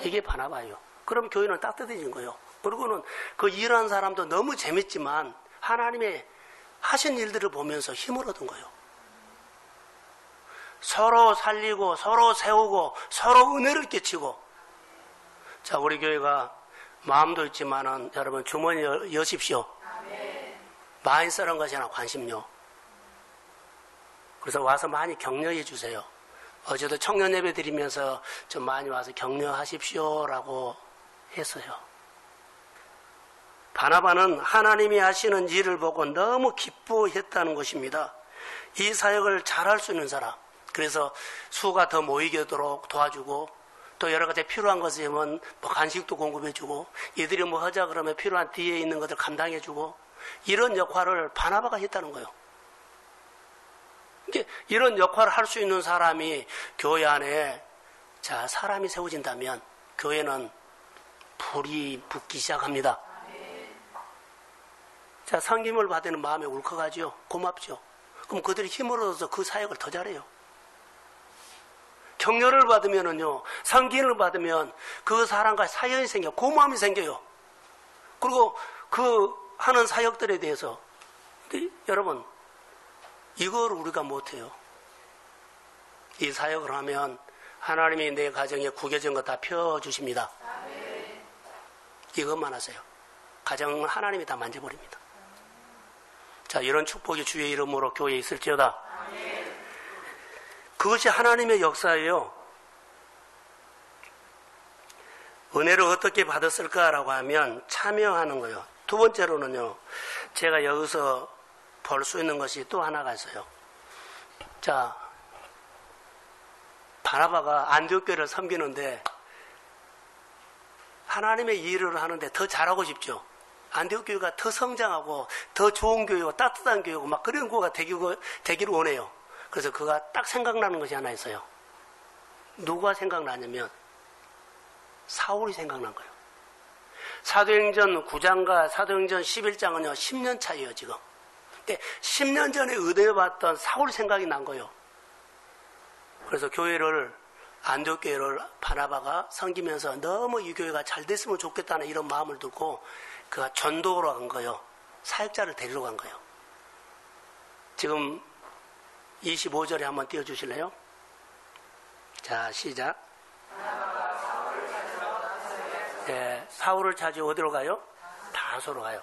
이게 바나바예요. 그럼 교회는 따뜻해진 거예요. 그리고는 그 일하는 사람도 너무 재밌지만 하나님의 하신 일들을 보면서 힘을 얻은 거예요. 서로 살리고 서로 세우고 서로 은혜를 끼치고. 자, 우리 교회가 마음도 있지만은 여러분 주머니 여십시오. 많이 쓰는 것이나 관심요. 그래서 와서 많이 격려해 주세요. 어제도 청년 예배 드리면서 좀 많이 와서 격려하십시오라고 했어요. 바나바는 하나님이 하시는 일을 보고 너무 기뻐했다는 것입니다. 이 사역을 잘할 수 있는 사람, 그래서 수가 더 모이도록 도와주고, 또 여러 가지 필요한 것이면 뭐 간식도 공급해주고, 이들이 뭐 하자 그러면 필요한 뒤에 있는 것들 감당해주고, 이런 역할을 바나바가 했다는 거예요. 이런 역할을 할 수 있는 사람이 교회 안에 자 사람이 세워진다면 교회는 불이 붙기 시작합니다. 자, 섬김을 받는 마음에 울컥하죠. 고맙죠. 그럼 그들이 힘을 얻어서 그 사역을 더 잘해요. 격려를 받으면은요, 섬김을 받으면 그 사람과 사연이 생겨, 고마움이 생겨요. 그리고 그 하는 사역들에 대해서. 근데 여러분, 이걸 우리가 못해요. 이 사역을 하면 하나님이 내 가정에 구겨진 거 다 펴주십니다. 이것만 하세요. 가정은 하나님이 다 만져버립니다. 자, 이런 축복이 주의 이름으로 교회에 있을지어다. 그것이 하나님의 역사예요. 은혜를 어떻게 받았을까라고 하면 참여하는 거예요. 두 번째로는요, 제가 여기서 볼 수 있는 것이 또 하나가 있어요. 자, 바나바가 안디옥 교회를 섬기는데 하나님의 일을 하는데 더 잘하고 싶죠. 안디옥 교회가 더 성장하고 더 좋은 교회고 따뜻한 교회고 막 그런 교회가 되기를 원해요. 그래서 그가 딱 생각나는 것이 하나 있어요. 누가 생각나냐면 사울이 생각난 거예요. 사도행전 9장과 사도행전 11장은요 10년 차이에요 지금. 근데 10년 전에 은혜받던 사울이 생각이 난 거예요. 그래서 안디옥 교회를 바나바가 섬기면서 너무 이 교회가 잘 됐으면 좋겠다는 이런 마음을 두고 그가 전도로 간 거예요. 사역자를 데리러 간 거예요. 지금 25절에 한번 띄워주실래요? 자, 시작. 네, 사울을 찾아 어디로 가요? 다소로 가요.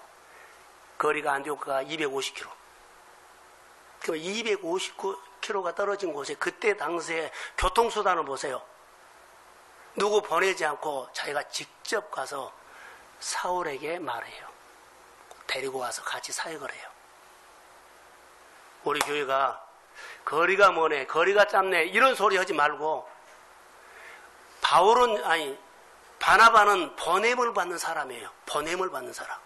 거리가 안디옥과 250km. 그럼 259km가 떨어진 곳에 그때 당시에 교통수단을 보세요. 누구 보내지 않고 자기가 직접 가서 사울에게 말해요. 데리고 와서 같이 사역을 해요. 우리 교회가 거리가 머네, 거리가 짧네 이런 소리 하지 말고 바나바는 보냄을 받는 사람이에요. 보냄을 받는 사람.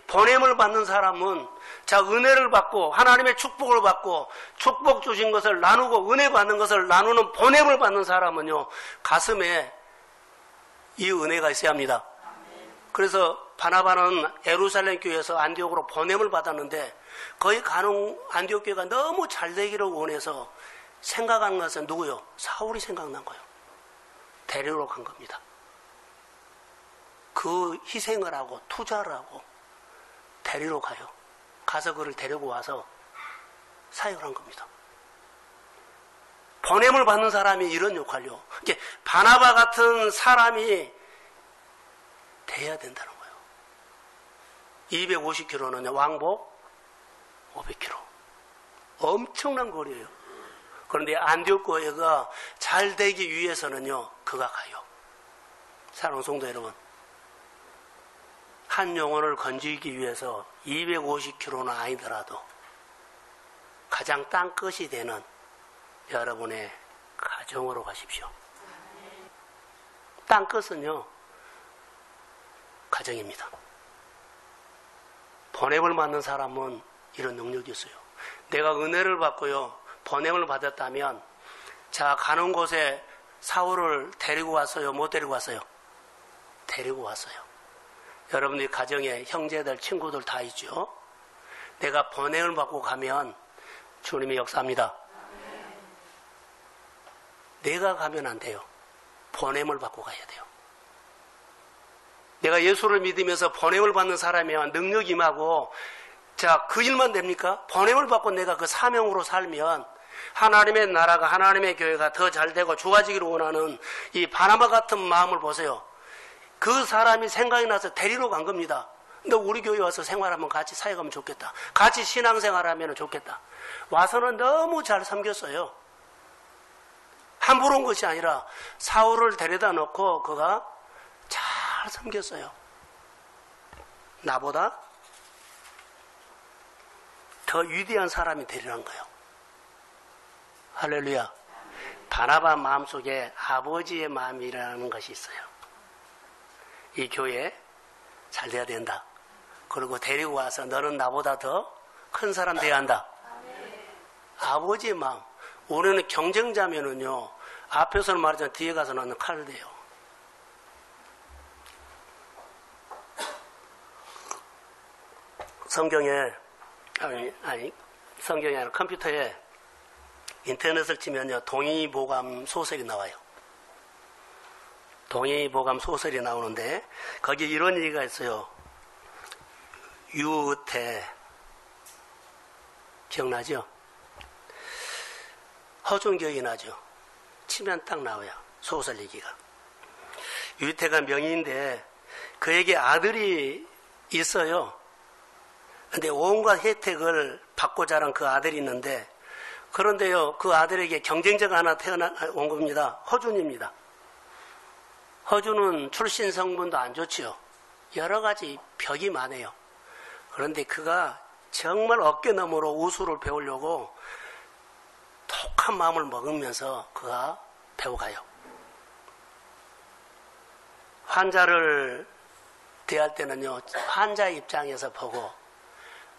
보냄을 받는 사람은 자 은혜를 받고 하나님의 축복을 받고 축복 주신 것을 나누고 은혜 받는 것을 나누는 보냄을 받는 사람은요 가슴에 이 은혜가 있어야 합니다. 그래서 바나바는 예루살렘 교회에서 안디옥으로 보냄을 받았는데 거기 가는 안디옥 교회가 너무 잘 되기를 원해서 생각한 것은 누구요? 사울이 생각난 거예요. 데리러 간 겁니다. 그 희생을 하고 투자를 하고 데리러 가요. 가서 그를 데리고 와서 사역을 한 겁니다. 보냄을 받는 사람이 이런 역할이요. 바나바 같은 사람이 돼야 된다는 거예요. 250km는 왕복 500km. 엄청난 거리예요. 그런데 안디옥 교회가 잘 되기 위해서는요, 그가 가요. 사랑하는 성도 여러분, 한 영혼을 건지기 위해서 250km는 아니더라도 가장 땅끝이 되는 여러분의 가정으로 가십시오. 땅끝은요, 가정입니다. 번역을 받는 사람은 이런 능력이 있어요. 내가 은혜를 받고요, 번역을 받았다면, 자, 가는 곳에 사울을 데리고 왔어요? 못 데리고 왔어요? 데리고 왔어요. 여러분들 가정에 형제들, 친구들 다 있죠? 내가 번역을 받고 가면 주님이 역사합니다. 내가 가면 안 돼요. 번역을 받고 가야 돼요. 내가 예수를 믿으면서 번역을 받는 사람이면 능력이 임하고, 자, 그 일만 됩니까? 번역을 받고 내가 그 사명으로 살면 하나님의 나라가, 하나님의 교회가 더 잘되고 좋아지기를 원하는 이 바나바 같은 마음을 보세요. 그 사람이 생각이 나서 데리러 간 겁니다. 너 우리 교회 와서 생활하면 같이 사역하면 좋겠다. 같이 신앙생활하면 좋겠다. 와서는 너무 잘 섬겼어요. 함부로 온 것이 아니라 사울을 데려다 놓고 그가 잘 섬겼어요. 나보다 더 위대한 사람이 되려는 거예요. 할렐루야. 바나바 마음속에 아버지의 마음이라는 것이 있어요. 이 교회 잘 돼야 된다. 그리고 데리고 와서 너는 나보다 더 큰 사람 돼야 한다. 아버지의 마음. 우리는 경쟁자면은요, 앞에서는 말하자면 뒤에 가서는 칼을 대요. 성경에, 성경이 아니라 컴퓨터에 인터넷을 치면요, 동의보감 소설이 나와요. 동의보감 소설이 나오는데, 거기에 이런 얘기가 있어요. 유태. 기억나죠? 허준 기억이 나죠? 치면 딱 나와요. 소설 얘기가. 유태가 명의인데, 그에게 아들이 있어요. 근데 온갖 혜택을 받고 자란 그 아들이 있는데, 그런데요, 그 아들에게 경쟁자가 하나 태어나온 겁니다. 허준입니다. 허준은 출신 성분도 안 좋지요. 여러 가지 벽이 많아요. 그런데 그가 정말 어깨너머로 우수를 배우려고 독한 마음을 먹으면서 그가 배워가요. 환자를 대할 때는요, 환자 입장에서 보고,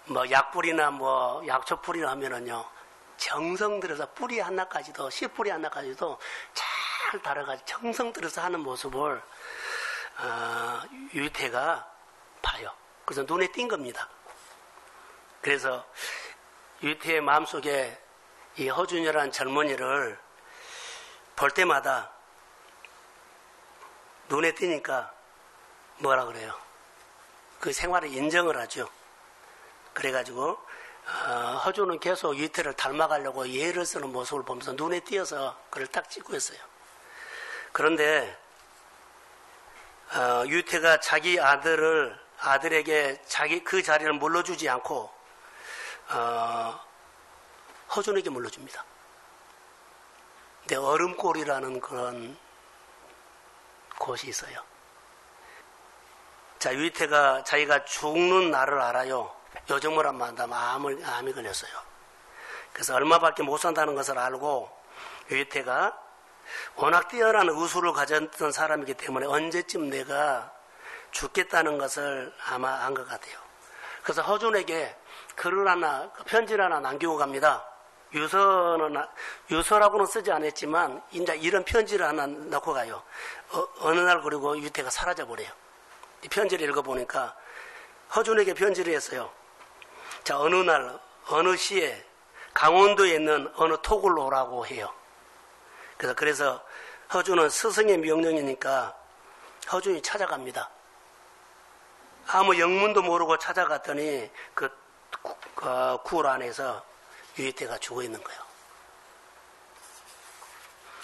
뭐 약불이나 뭐 약초불이나 하면은요, 정성 들여서 뿌리 하나까지도, 씨뿌리 하나까지도 잘 달아가지고 정성 들여서 하는 모습을 유태가 봐요. 그래서 눈에 띈 겁니다. 그래서 유태의 마음속에 이 허준이라는 젊은이를 볼 때마다 눈에 띄니까 뭐라 그래요? 그 생활을 인정을 하죠. 그래가지고 허준은 계속 유태를 닮아가려고 예를 쓰는 모습을 보면서 눈에 띄어서 그를 딱 찍고 있어요. 그런데 유태가 자기 아들에게 그 자리를 물러주지 않고 허준에게 물러줍니다. 근데 얼음골이라는 그런 곳이 있어요. 자, 유태가 자기가 죽는 날을 알아요. 요즘을 한 만나면 암이 걸렸어요. 그래서 얼마밖에 못 산다는 것을 알고 유태가 워낙 뛰어난 의술을 가졌던 사람이기 때문에 언제쯤 내가 죽겠다는 것을 아마 안 것 같아요. 그래서 허준에게 편지를 하나 남기고 갑니다. 유서라고는 쓰지 않았지만 이제 이런 편지를 하나 넣고 가요. 어느 날 그리고 유태가 사라져버려요. 이 편지를 읽어보니까 허준에게 편지를 했어요. 자, 어느 날 어느 시에 강원도에 있는 어느 토굴로 오라고 해요. 그래서 허준은 스승의 명령이니까 허준이 찾아갑니다. 아무 영문도 모르고 찾아갔더니 그 굴 안에서 유태가 죽어 있는 거예요.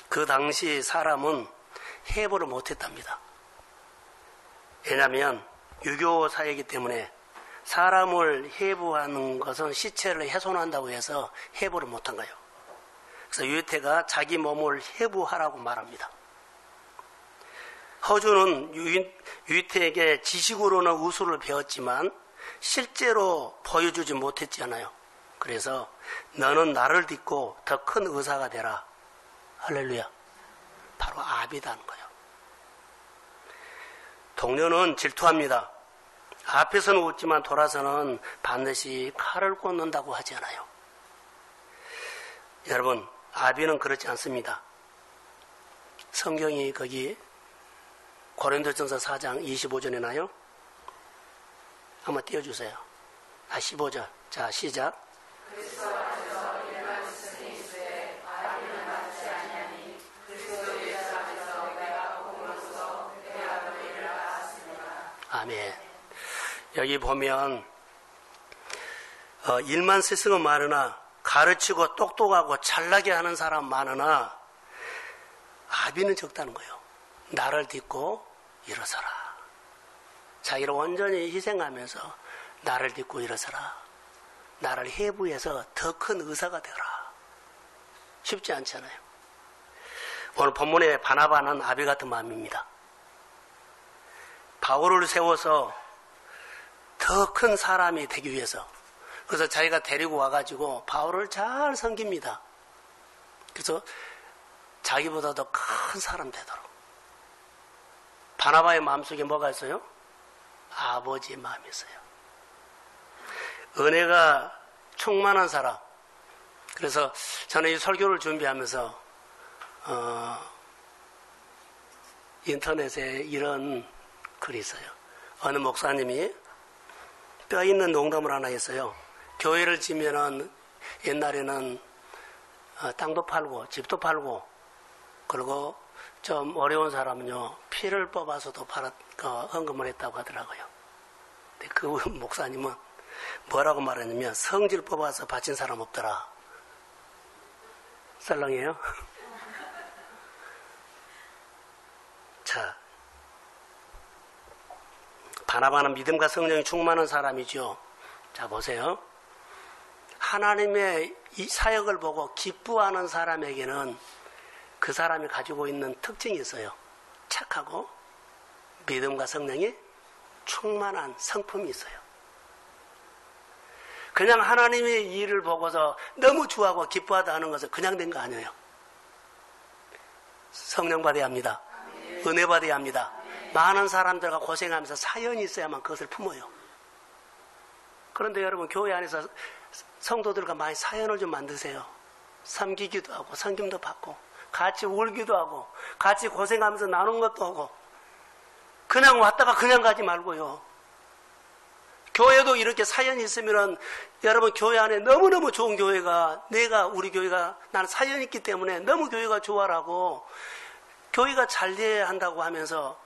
그 당시 사람은 해부를 못했답니다. 왜냐하면 유교 사회이기 때문에 사람을 해부하는 것은 시체를 훼손한다고 해서 해부를 못한 거예요. 그래서 유태가 자기 몸을 해부하라고 말합니다. 허준은 유태에게 지식으로는 우술을 배웠지만 실제로 보여주지 못했잖아요. 그래서 너는 나를 딛고 더 큰 의사가 되라. 할렐루야. 바로 아비다는 거예요. 동료는 질투합니다. 앞에서는 웃지만 돌아서는 반드시 칼을 꽂는다고 하지 않아요. 여러분, 아비는 그렇지 않습니다. 성경이 거기 고린도전서 4장 25절에 나요. 한번 띄워주세요. 15절. 자, 시작. 아멘. 여기 보면 일만 스승은 많으나 가르치고 똑똑하고 잘나게 하는 사람 많으나 아비는 적다는 거예요. 나를 딛고 일어서라. 자기를 온전히 희생하면서 나를 딛고 일어서라. 나를 해부해서 더 큰 의사가 되라. 쉽지 않잖아요. 오늘 본문의 바나바는 아비 같은 마음입니다. 바울을 세워서 더 큰 사람이 되기 위해서, 그래서 자기가 데리고 와가지고 바울을 잘 섬깁니다. 그래서 자기보다 더 큰 사람 되도록. 바나바의 마음속에 뭐가 있어요? 아버지의 마음이 있어요. 은혜가 충만한 사람. 그래서 저는 이 설교를 준비하면서 인터넷에 이런 글이 있어요. 어느 목사님이 뼈 있는 농담을 하나 했어요. 교회를 지면은 옛날에는 땅도 팔고 집도 팔고, 그리고 좀 어려운 사람은요 피를 뽑아서도 헌금을 했다고 하더라고요. 근데 그 목사님은 뭐라고 말했냐면 성질 뽑아서 바친 사람 없더라. 썰렁해요? 자, 바나바는 믿음과 성령이 충만한 사람이죠. 자, 보세요. 하나님의 이 사역을 보고 기뻐하는 사람에게는 그 사람이 가지고 있는 특징이 있어요. 착하고 믿음과 성령이 충만한 성품이 있어요. 그냥 하나님의 일을 보고서 너무 좋아하고 기뻐하다 하는 것은 그냥 된 거 아니에요. 성령 받아야 합니다. 은혜 받아야 합니다. 많은 사람들과 고생하면서 사연이 있어야만 그것을 품어요. 그런데 여러분, 교회 안에서 성도들과 많이 사연을 좀 만드세요. 섬기기도 하고 섬김도 받고 같이 울기도 하고 같이 고생하면서 나눈 것도 하고, 그냥 왔다가 그냥 가지 말고요. 교회도 이렇게 사연이 있으면은, 여러분, 교회 안에 너무너무 좋은 교회가, 우리 교회가, 나는 사연이 있기 때문에 너무 교회가 좋아라고, 교회가 잘 돼야 한다고 하면서,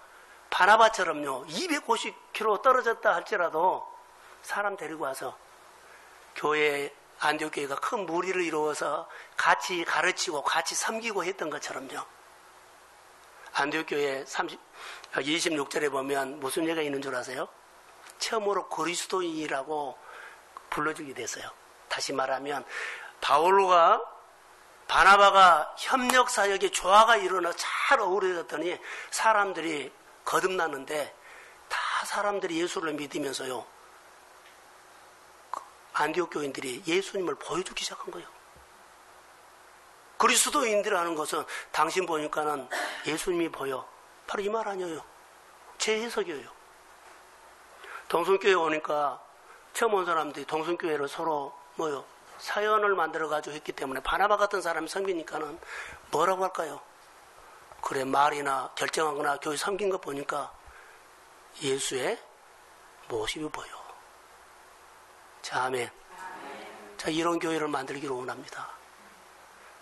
바나바처럼요, 250km 떨어졌다 할지라도, 사람 데리고 와서, 교회, 안디옥교회가 큰 무리를 이루어서 같이 가르치고 같이 섬기고 했던 것처럼요. 안디옥교회 26절에 보면 무슨 얘기가 있는 줄 아세요? 처음으로 그리스도인이라고 불러주게 됐어요. 다시 말하면 바울과 바나바가 협력사역에 조화가 일어나 잘 어우러졌더니 사람들이 거듭났는데, 다 사람들이 예수를 믿으면서요, 안디옥 교인들이 예수님을 보여주기 시작한 거예요. 그리스도인들이라는 것은 당신 보니까는 예수님이 보여. 바로 이 말 아니에요. 제 해석이에요. 동성교회 오니까 처음 온 사람들이 동성교회를 서로 사연을 만들어가지고 했기 때문에 바나바 같은 사람이 섬기니까는 뭐라고 할까요? 그래, 말이나 결정하거나 교회 섬긴 거 보니까 예수의 모습이 보여. 자, 아멘. 자, 이런 교회를 만들기를 원합니다.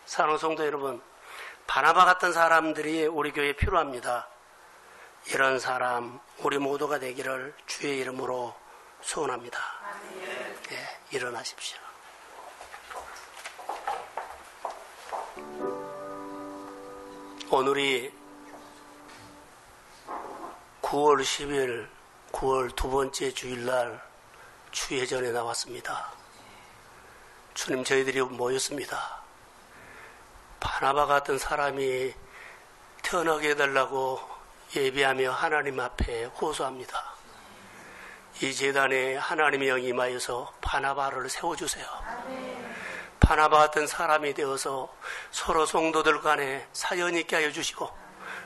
사랑하는 성도 여러분, 바나바 같은 사람들이 우리 교회에 필요합니다. 이런 사람 우리 모두가 되기를 주의 이름으로 소원합니다. 네, 일어나십시오. 오늘이 9월 10일 9월 두 번째 주일날 주예전에 나왔습니다. 주님, 저희들이 모였습니다. 바나바 같은 사람이 태어나게 해달라고 예배하며 하나님 앞에 호소합니다. 이 제단에 하나님의 영이 임하여서 바나바를 세워주세요. 바나바 같은 사람이 되어서 서로 성도들 간에 사연 있게 하여 주시고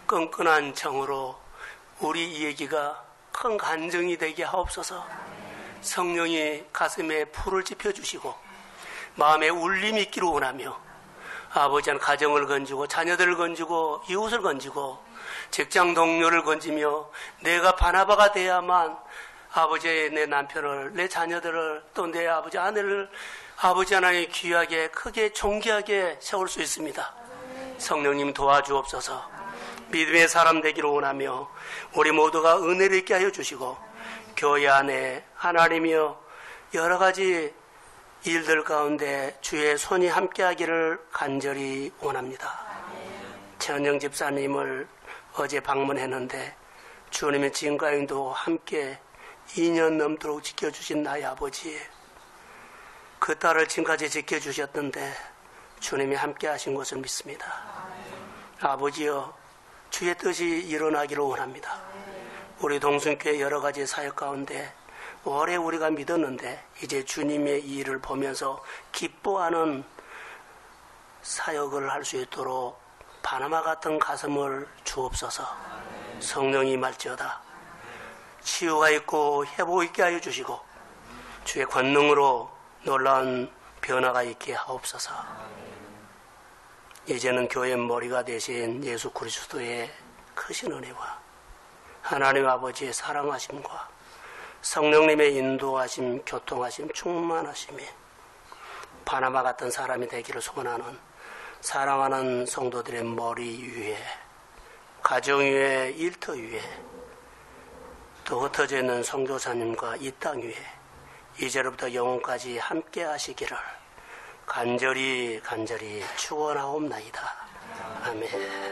끈끈한 정으로 우리 이 얘기가 큰 간증이 되게 하옵소서. 성령이 가슴에 불을 지펴주시고 마음에 울림이 있기를 원하며 아버지는 가정을 건지고 자녀들을 건지고 이웃을 건지고 직장 동료를 건지며 내가 바나바가 돼야만 아버지의 내 남편을 내 자녀들을 또 내 아버지 아내를 아버지 하나님 귀하게 크게 존귀하게 세울 수 있습니다. 성령님 도와주옵소서. 믿음의 사람 되기를 원하며 우리 모두가 은혜를 있게 하여 주시고 교회 안에 하나님이여 여러 가지 일들 가운데 주의 손이 함께하기를 간절히 원합니다. 최은영 집사님을 어제 방문했는데 주님의 진가인도 함께 2년 넘도록 지켜주신 나의 아버지, 그 딸을 지금까지 지켜주셨던데 주님이 함께 하신 것을 믿습니다. 아버지여 주의 뜻이 일어나기를 원합니다. 우리 동순교회 여러 가지 사역 가운데 오래 우리가 믿었는데 이제 주님의 이 일을 보면서 기뻐하는 사역을 할 수 있도록 바나바 같은 가슴을 주옵소서. 성령이 말지어다 치유가 있고 회복 있게 하여 주시고 주의 권능으로 놀라운 변화가 있게 하옵소서. 이제는 교회의 머리가 되신 예수 그리스도의 크신 은혜와 하나님 아버지의 사랑하심과 성령님의 인도하심, 교통하심, 충만하심이 바나바 같은 사람이 되기를 소원하는 사랑하는 성도들의 머리 위에, 가정 위에, 일터 위에, 또 흩어져 있는 선교사님과 이 땅 위에 이제로부터 영원까지 함께 하시기를 간절히 축원하옵나이다. 아멘.